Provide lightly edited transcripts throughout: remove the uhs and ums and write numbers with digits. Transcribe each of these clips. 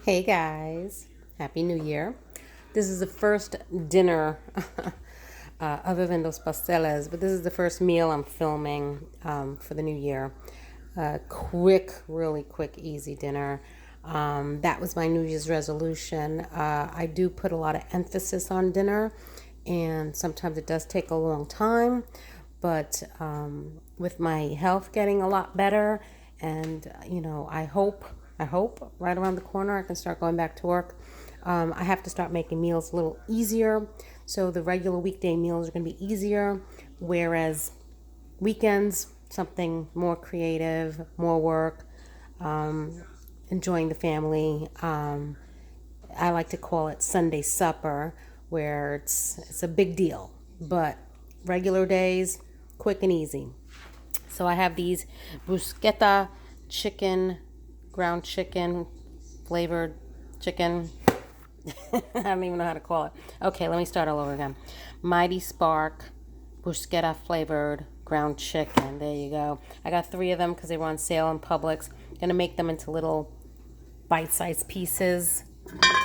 Hey guys, Happy New Year. This is the first dinner, other than those pasteles, but this is the first meal I'm filming for the new year. Really quick, easy dinner. That was my New Year's resolution. I do put a lot of emphasis on dinner, and sometimes it does take a long time, but with my health getting a lot better, and I hope right around the corner I can start going back to work. I have to start making meals a little easier. So the regular weekday meals are going to be easier, whereas weekends, something more creative, more work, enjoying the family. I like to call it Sunday supper, where it's a big deal, but regular days, quick and easy. So I have these bruschetta chicken, ground chicken, flavored chicken. I don't even know how to call it. Okay, let me start all over again. Mighty Spark, bruschetta flavored ground chicken. There you go. I got 3 of them because they were on sale in Publix. Gonna make them into little bite-sized pieces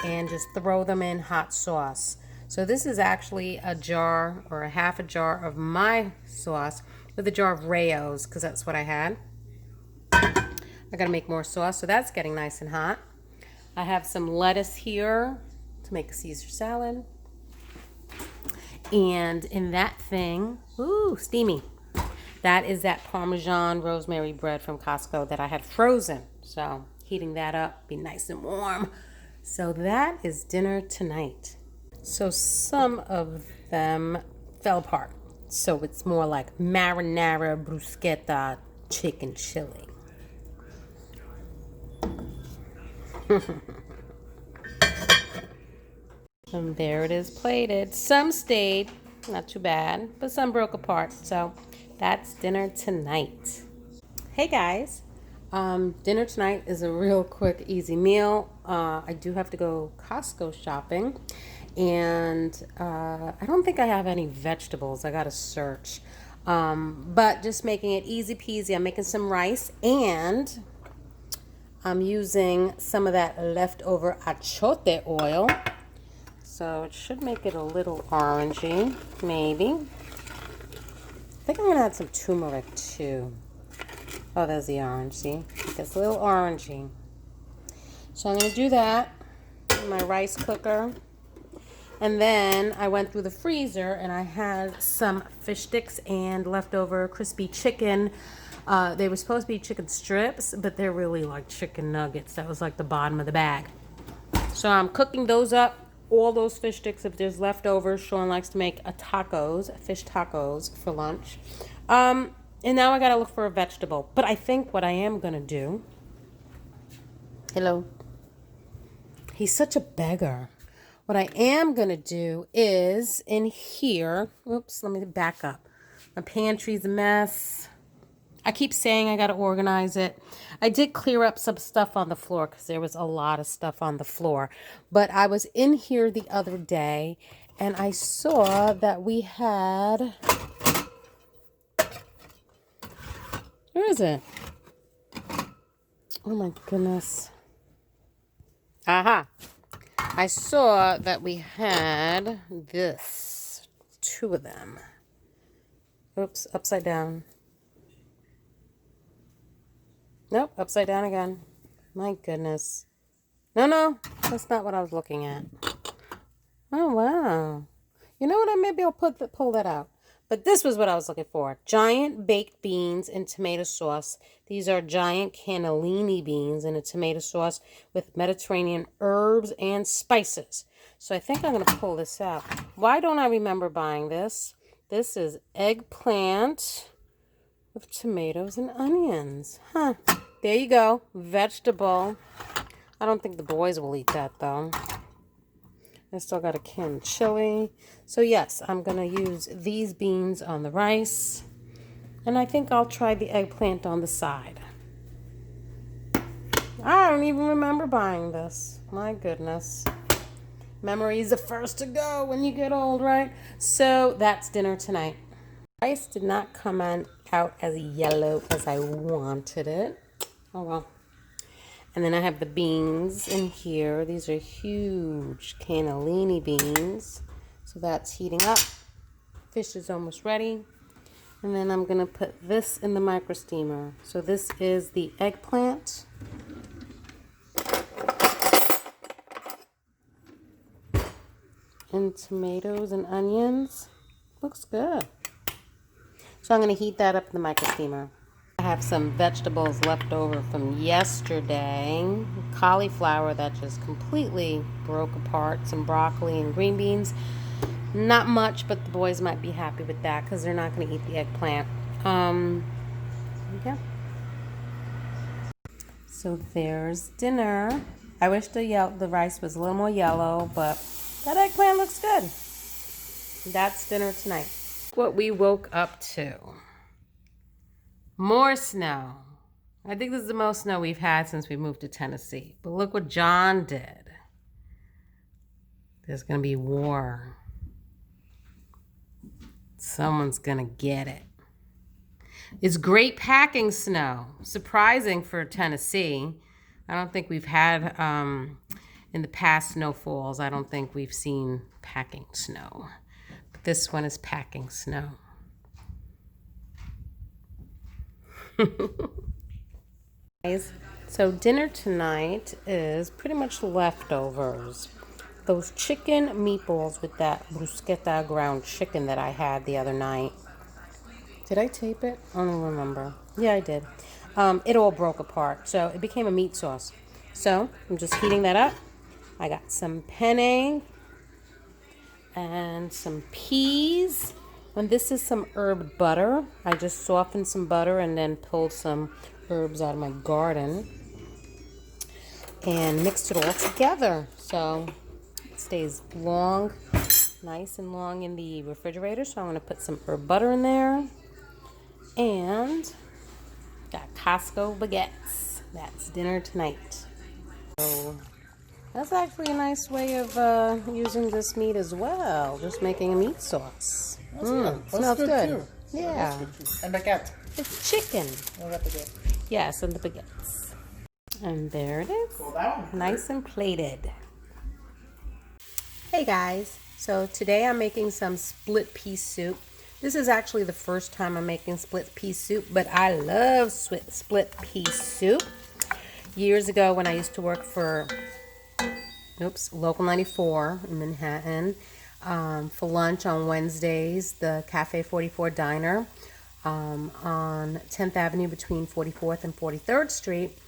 and just throw them in hot sauce. So this is actually a jar or a half a jar of my sauce with a jar of Rayo's because that's what I had. I gotta make more sauce, so that's getting nice and hot. I have some lettuce here to make a Caesar salad. And in that thing, ooh, steamy. That is that Parmesan rosemary bread from Costco that I had frozen. So heating that up, be nice and warm. So that is dinner tonight. So some of them fell apart. So it's more like marinara bruschetta chicken chili. And there it is plated. Some stayed, not too bad, but some broke apart. So that's dinner tonight. Hey guys, dinner tonight is a real quick, easy meal. I do have to go Costco shopping, and I don't think I have any vegetables. I gotta search. But just making it easy peasy. I'm making some rice, and I'm using some of that leftover achote oil. So it should make it a little orangey, maybe. I think I'm going to add some turmeric too. Oh, there's the orange, see? It gets a little orangey. So I'm going to do that in my rice cooker. And then I went through the freezer and I had some fish sticks and leftover crispy chicken. They were supposed to be chicken strips, but they're really like chicken nuggets. That was like the bottom of the bag. So I'm cooking those up. All those fish sticks, if there's leftovers, Sean likes to make fish tacos for lunch. And now I gotta look for a vegetable. But I think what I am gonna do, hello, he's such a beggar. What I am gonna do is in here, oops, let me back up. My pantry's a mess. I keep saying I got to organize it. I did clear up some stuff on the floor because there was a lot of stuff on the floor. But I was in here the other day and I saw that we had... Where is it? Oh my goodness. Aha. I saw that we had this. 2 of them. Oops, upside down. Nope, upside down again. My goodness. No, that's not what I was looking at. Oh, wow. You know what? Maybe I'll pull that out. But this was what I was looking for. Giant baked beans in tomato sauce. These are giant cannellini beans in a tomato sauce with Mediterranean herbs and spices. So I think I'm going to pull this out. Why don't I remember buying this? This is eggplant with tomatoes and onions. Huh. There you go. Vegetable. I don't think the boys will eat that, though. I still got a can of chili. So, yes, I'm going to use these beans on the rice. And I think I'll try the eggplant on the side. I don't even remember buying this. My goodness. Memory is the first to go when you get old, right? So, that's dinner tonight. Rice did not come out as yellow as I wanted it. Oh well. And then I have the beans in here. These are huge cannellini beans. So that's heating up. Fish is almost ready. And then I'm gonna put this in the micro steamer. So this is the eggplant. And tomatoes and onions. Looks good. So I'm gonna heat that up in the micro steamer. I have some vegetables left over from yesterday. Cauliflower that just completely broke apart. Some broccoli and green beans. Not much, but the boys might be happy with that because they're not going to eat the eggplant. Yeah. So there's dinner. I wish the rice was a little more yellow, but that eggplant looks good. That's dinner tonight. What we woke up to. More snow. I think this is the most snow we've had since we moved to Tennessee. But look what John did. There's going to be war. Someone's gonna get it. It's great packing snow. Surprising for Tennessee. I don't think we've had, in the past snowfalls, I don't think we've seen packing snow. But this one is packing snow. Guys, so dinner tonight is pretty much leftovers. Those chicken meatballs with that bruschetta ground chicken that I had the other night. Did I tape it? I don't remember. Yeah, I did. It all broke apart, so it became a meat sauce. So I'm just heating that up. I got some penne and some peas. And this is some herb butter. I just softened some butter and then pulled some herbs out of my garden and mixed it all together. So stays long, nice and long in the refrigerator. So I'm going to put some herb butter in there. And got Costco baguettes. That's dinner tonight. So that's actually a nice way of using this meat as well. Just making a meat sauce. That's good. Smells good. Too. Yeah. Good too. And baguette. It's chicken. Oh, that baguette. Yes, and the baguettes. And there it is. Well, that one. Nice and plated. Hey guys, so today I'm making some split pea soup. This is actually the first time I'm making split pea soup, but I love split pea soup. Years ago when I used to work for, Local 94 in Manhattan, for lunch on Wednesdays, the Cafe 44 Diner on 10th Avenue between 44th and 43rd Street.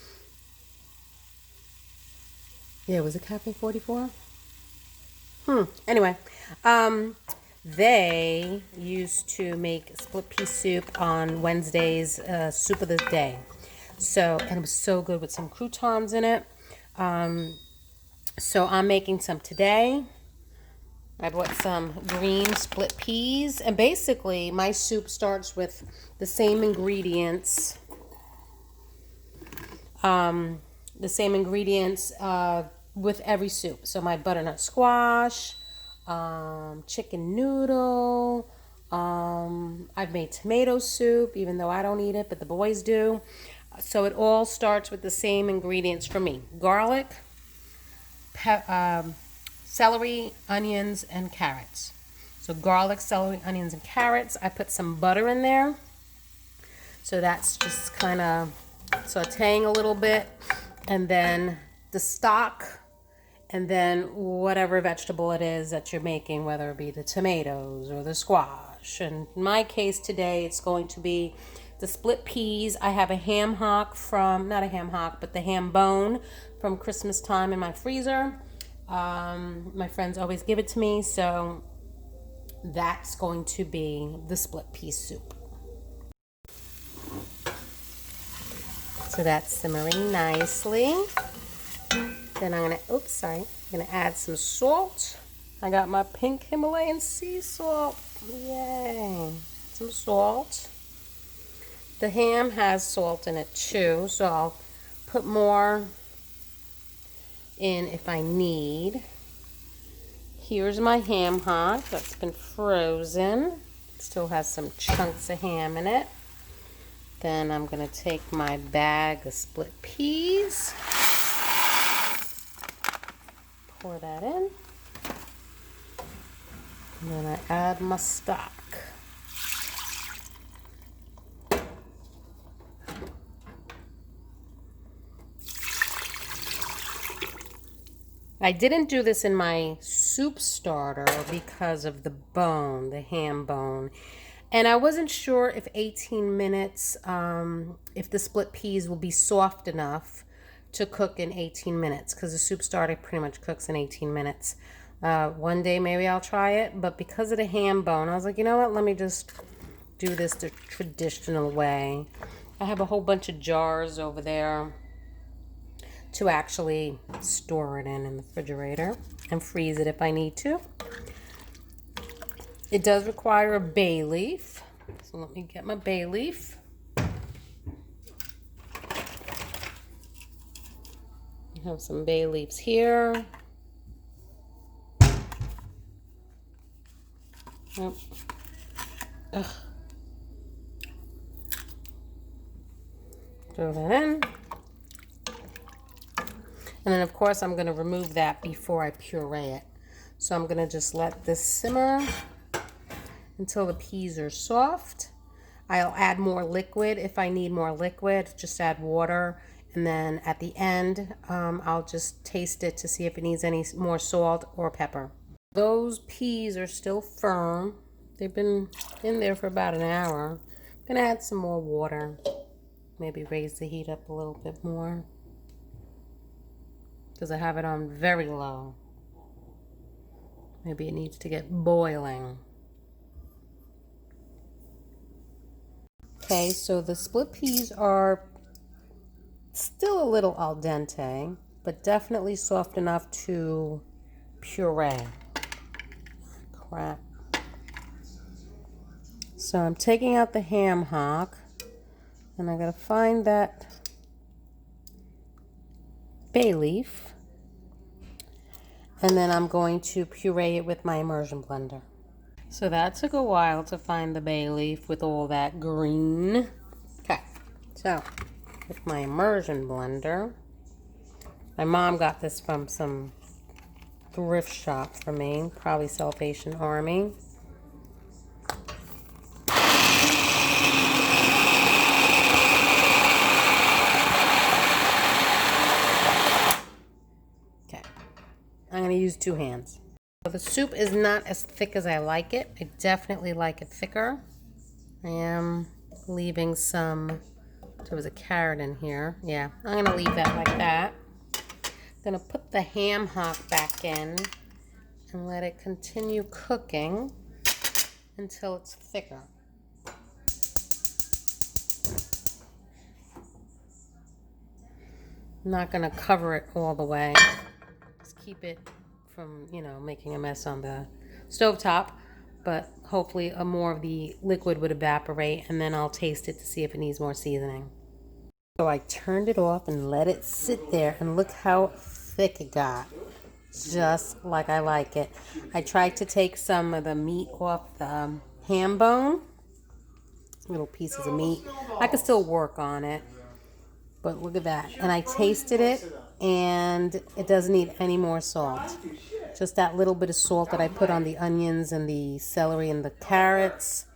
Yeah, was it Cafe 44? Anyway, they used to make split pea soup on Wednesdays, soup of the day. So, and it was so good with some croutons in it. So I'm making some today. I bought some green split peas, and basically my soup starts with the same ingredients. With every soup. So my butternut squash, chicken noodle, I've made tomato soup, even though I don't eat it, but the boys do. So it all starts with the same ingredients for me. Garlic, celery, onions, and carrots. So garlic, celery, onions, and carrots. I put some butter in there. So that's just kind of sauteing a little bit. And then the stock, and then whatever vegetable it is that you're making, whether it be the tomatoes or the squash. And in my case today, it's going to be the split peas. I have a ham hock not a ham hock, but the ham bone from Christmas time in my freezer. My friends always give it to me, so that's going to be the split pea soup. So that's simmering nicely. Then I'm gonna add some salt. I got my pink Himalayan sea salt. Yay. Some salt. The ham has salt in it too, so I'll put more in if I need. Here's my ham hock that's been frozen. Still has some chunks of ham in it. Then I'm gonna take my bag of split peas. Pour that in. And then I add my stock. I didn't do this in my soup starter because of the bone, the ham bone. And I wasn't sure if 18 minutes, if the split peas will be soft enough to cook in 18 minutes, because the soup starter pretty much cooks in 18 minutes. One day maybe I'll try it, but because of the ham bone, I was like, you know what, let me just do this the traditional way. I have a whole bunch of jars over there to actually store it in the refrigerator and freeze it if I need to. It does require a bay leaf, so let me get my bay leaf. I have some bay leaves here. Oh. Ugh. Throw that in. And then, of course, I'm going to remove that before I puree it. So I'm going to just let this simmer until the peas are soft. I'll add more liquid if I need more liquid. Just add water. And then at the end, I'll just taste it to see if it needs any more salt or pepper. Those peas are still firm. They've been in there for about an hour. I'm going to add some more water. Maybe raise the heat up a little bit more, because I have it on very low. Maybe it needs to get boiling. Okay, so the split peas are still a little al dente, but definitely soft enough to puree. Crap. So I'm taking out the ham hock, and I gotta find that bay leaf, and then I'm going to puree it with my immersion blender. So that took a while to find the bay leaf with all that green. Okay, so with my immersion blender, my mom got this from some thrift shop for me, probably Salvation Army. Okay, I'm going to use 2 hands. The soup is not as thick as I like it. I definitely like it thicker. I am leaving some, there was a carrot in here. Yeah, I'm going to leave that like that. I'm going to put the ham hock back in and let it continue cooking until it's thicker. I'm not going to cover it all the way. Just keep it from, making a mess on the stovetop, but hopefully more of the liquid would evaporate, and then I'll taste it to see if it needs more seasoning. So I turned it off and let it sit there, and look how thick it got. Just like I like it. I tried to take some of the meat off the ham bone, little pieces of meat. I could still work on it, but look at that. And I tasted it, and it doesn't need any more salt. Just that little bit of salt that I put on the onions and the celery and the carrots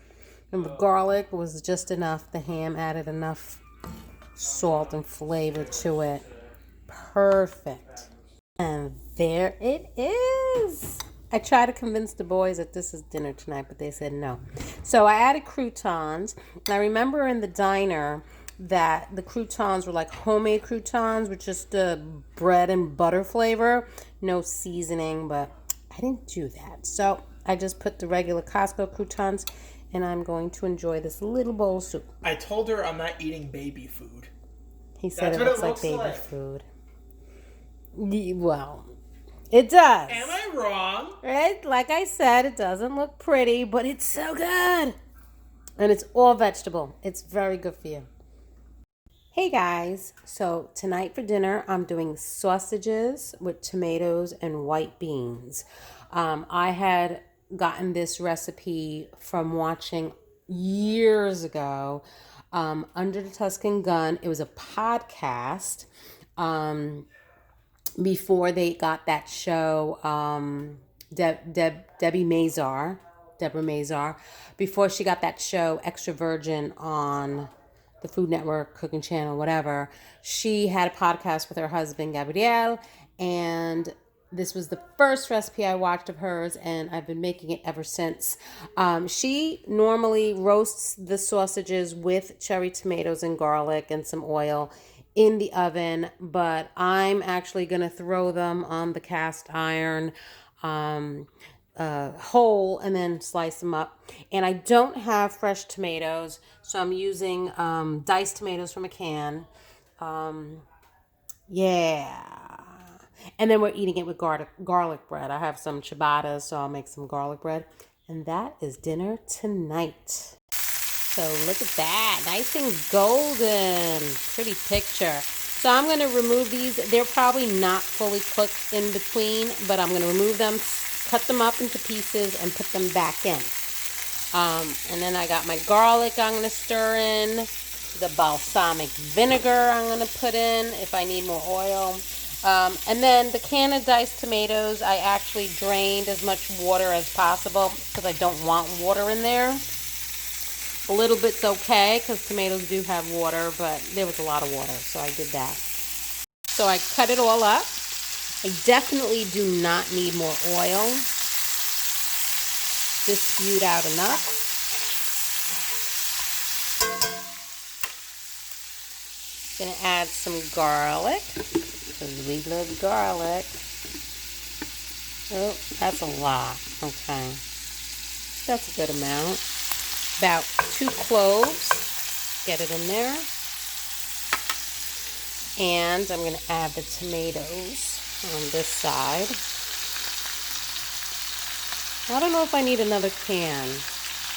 and the garlic was just enough. The ham added enough salt and flavor to it. Perfect. And there it is. I tried to convince the boys that this is dinner tonight, but they said no. So I added croutons. And I remember in the diner that the croutons were like homemade croutons with just bread and butter flavor, no seasoning, but I didn't do that. So I just put the regular Costco croutons, and I'm going to enjoy this little bowl of soup. I told her I'm not eating baby food. He said it looks like baby food. Well, it does. Am I wrong? Right? Like I said, it doesn't look pretty, but it's so good. And it's all vegetable. It's very good for you. Hey guys, so tonight for dinner I'm doing sausages with tomatoes and white beans. I had gotten this recipe from watching years ago, Under the Tuscan Gun. It was a podcast before they got that show, Deborah Mazar, before she got that show Extra Virgin on the Food Network, Cooking Channel, whatever, she had a podcast with her husband, Gabrielle, and this was the first recipe I watched of hers, and I've been making it ever since. She normally roasts the sausages with cherry tomatoes and garlic and some oil in the oven, but I'm actually going to throw them on the cast iron whole and then slice them up. And I don't have fresh tomatoes, so I'm using diced tomatoes from a can. Yeah. And then we're eating it with garlic bread. I have some ciabattas, so I'll make some garlic bread. And that is dinner tonight. So look at that. Nice and golden. Pretty picture. So I'm going to remove these. They're probably not fully cooked in between, but I'm going to remove them, cut them up into pieces, and put them back in. And then I got my garlic I'm going to stir in. The balsamic vinegar I'm going to put in if I need more oil. And then the can of diced tomatoes, I actually drained as much water as possible because I don't want water in there. A little bit's okay because tomatoes do have water, but there was a lot of water, so I did that. So I cut it all up. I definitely do not need more oil. Just spewed out enough. Gonna add some garlic because we love garlic. Oh, that's a lot. Okay, that's a good amount. About 2 cloves. Get it in there. And I'm going to add the tomatoes on this side. I don't know if I need another can.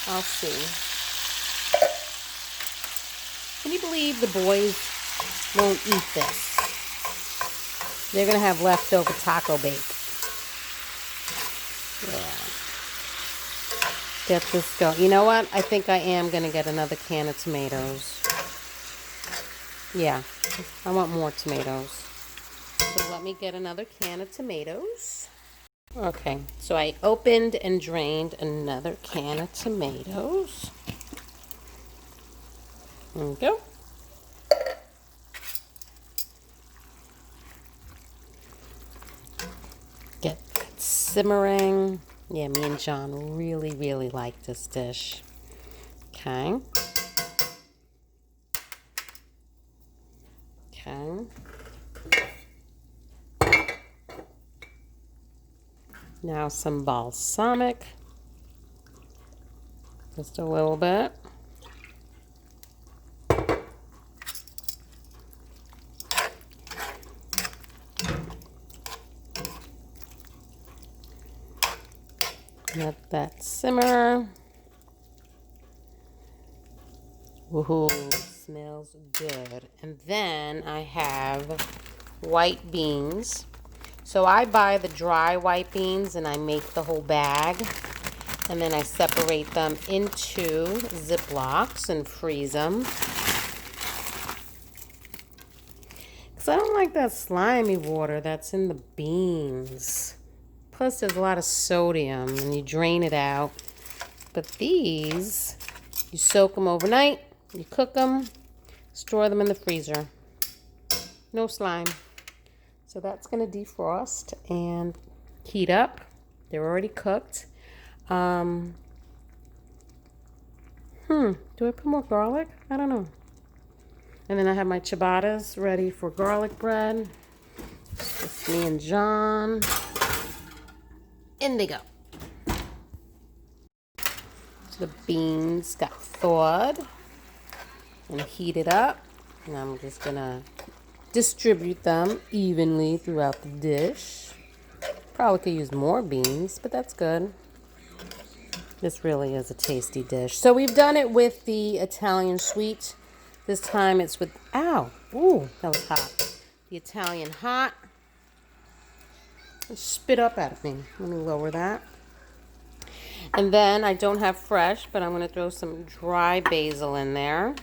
I'll see. Can you believe the boys won't eat this? They're going to have leftover taco bake. Yeah. Get this going. You know what? I think I am going to get another can of tomatoes. Yeah, I want more tomatoes. So let me get another can of tomatoes. Okay, so I opened and drained another can of tomatoes. There we go. Get that simmering. Yeah, me and John really, really like this dish. Okay. Okay. Now some balsamic. Just a little bit. Let that simmer. Woohoo, smells good. And then I have white beans. So I buy the dry white beans and I make the whole bag. And then I separate them into Ziplocs and freeze them. Because I don't like that slimy water that's in the beans. Plus there's a lot of sodium and you drain it out. But these, you soak them overnight, you cook them, store them in the freezer. No slime. So that's going to defrost and heat up. They're already cooked. Do I put more garlic? I don't know. And then I have my ciabattas ready for garlic bread. It's me and John. In they go. So the beans got thawed and heated up. And I'm just going to distribute them evenly throughout the dish. Probably could use more beans, but that's good. This really is a tasty dish. So we've done it with the Italian sweet. This time it's with, ow, ooh, that was hot. The Italian hot. It spit up at me. Let me lower that. And then I don't have fresh, but I'm going to throw some dry basil in there.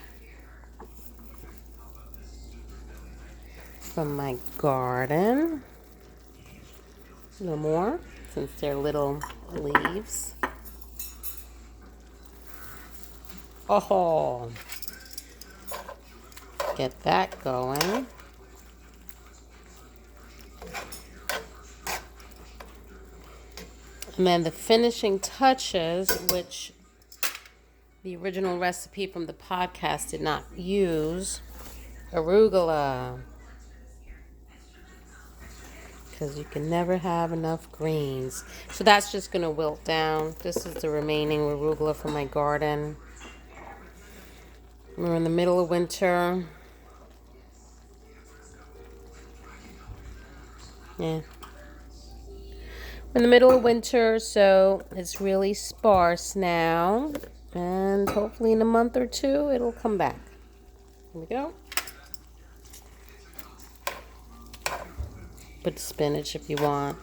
From my garden. A little more, since they're little leaves. Oh, get that going. And then the finishing touches, which the original recipe from the podcast did not use, arugula. Because you can never have enough greens. So that's just going to wilt down. This is the remaining arugula from my garden. We're in the middle of winter. Yeah. We're in the middle of winter, so it's really sparse now. And hopefully in a month or two, it'll come back. Here we go. Put spinach if you want.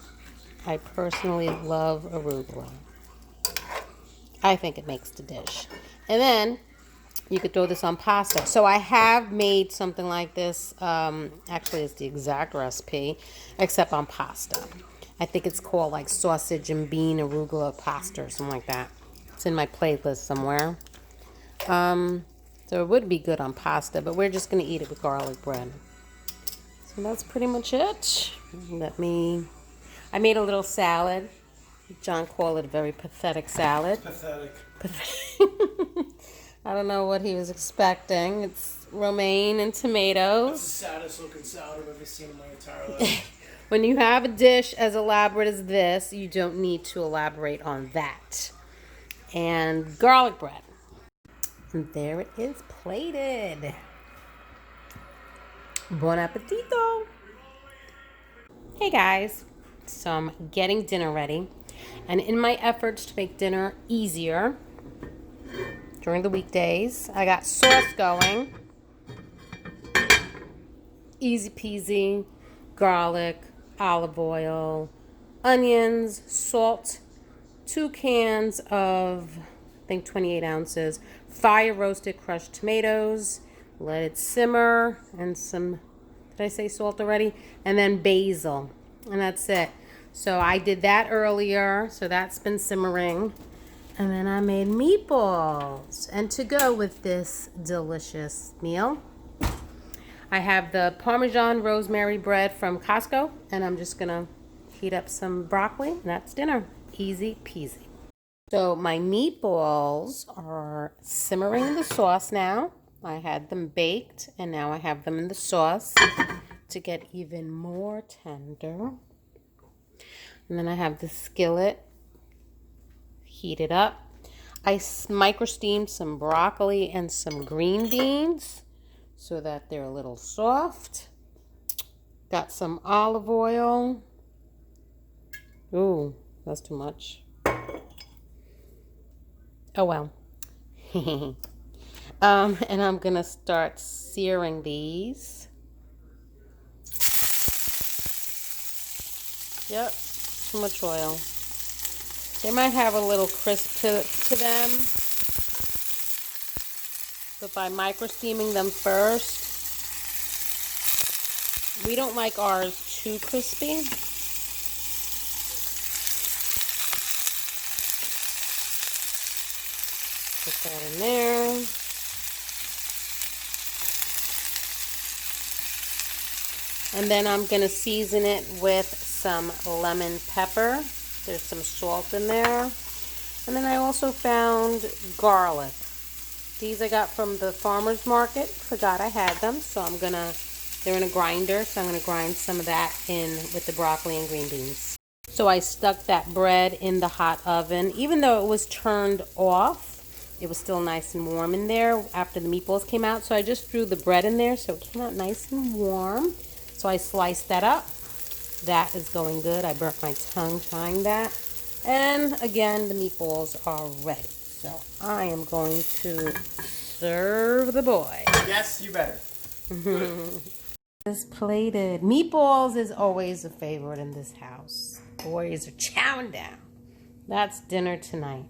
I personally love arugula. I think it makes the dish. And then you could throw this on pasta. So I have made something like this. Actually, it's the exact recipe, except on pasta. I think it's called like sausage and bean arugula pasta or something like that. It's in my playlist somewhere. So it would be good on pasta, but we're just going to eat it with garlic bread. So that's pretty much it. I made a little salad. John called it a very pathetic salad. Pathetic. I don't know what he was expecting. It's romaine and tomatoes. That's the saddest looking salad I've ever seen in my entire life. When you have a dish as elaborate as this, you don't need to elaborate on that. And garlic bread. And there it is, plated. Bon appetito. Hey guys, so I'm getting dinner ready, and in my efforts to make dinner easier during the weekdays, I got sauce going. Easy peasy, garlic, olive oil, onions, salt, 2 cans of, I think 28 ounces, fire roasted crushed tomatoes, let it simmer, and some, did I say salt already? And then basil, and that's it. So I did that earlier, so that's been simmering. And then I made meatballs, and to go with this delicious meal, I have the Parmesan rosemary bread from Costco, and I'm just gonna heat up some broccoli, and that's dinner. Easy peasy. So my meatballs are simmering in the sauce now. I had them baked, and now I have them in the sauce to get even more tender. And then I have the skillet heated up. I micro steamed some broccoli and some green beans so that they're a little soft. Got some olive oil. Ooh, that's too much. Oh well. And I'm gonna start searing these. Yep, too much oil. They might have a little crisp to them. But by micro steaming them first, we don't like ours too crispy. Put that in there. And then I'm going to season it with some lemon pepper. There's some salt in there. And then I also found garlic. These I got from the farmer's market. Forgot I had them. So they're in a grinder. So I'm going to grind some of that in with the broccoli and green beans. So I stuck that bread in the hot oven. Even though it was turned off, it was still nice and warm in there after the meatballs came out. So I just threw the bread in there so it came out nice and warm. So I sliced that up. That is going good. I burnt my tongue trying that. And again, the meatballs are ready. So I am going to serve the boy. Yes, you better. This plated. Meatballs is always a favorite in this house. Boys are chowing down. That's dinner tonight.